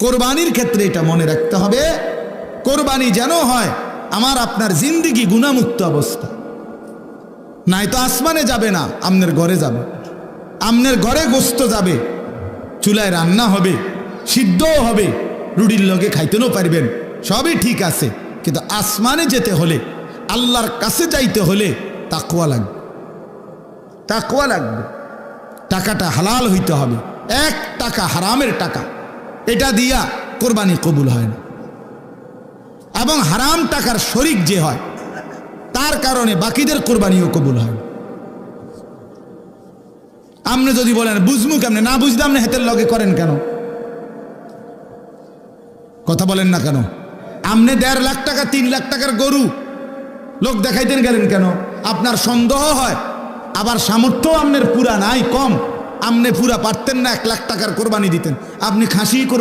কোরবানির ক্ষেত্রে এটা মনে রাখতে হবে, কোরবানি যেন হয় আমার আপনার জিন্দিগি গুনাহমুক্ত অবস্থা। নাই তো আসমানে যাবে না, আপনার ঘরে যাবে, আপনার ঘরে গোস্ত যাবে, চুলায় রান্না হবে, সিদ্ধও হবে, রুটির লগে খাইতেও পারবেন, সবই ঠিক আছে। কিন্তু আসমানে যেতে হলে, আল্লাহর কাছে যাইতে হলে তাকওয়া লাগবে, তাকওয়া লাগবে। টাকাটা হালাল হইতে হবে। 1 টাকা হারামের টাকা, এটা দিয়া কোরবানি কবুল হয় না। এবং হারাম টাকার শরিক যে হয় তার কারণে বাকিদের কোরবানিও কবুল হয় না। আপনি যদি বলেন বুঝমু কেমনে, না বুঝলাম না, হেতের লগে করেন কেন? কথা বলেন না কেন? আপনি 1.5 লাখ টাকা 3 লাখ টাকার গরু লোক দেখাইতেন গেলেন কেন? আপনার সন্দেহ হয়, আবার সামর্থ্য আপনার পুরা নাই, কম, আপনি পুরা পারতেন না 1 লাখ টাকার কোরবানি দিতেন, আপনি খাসি কোরবানি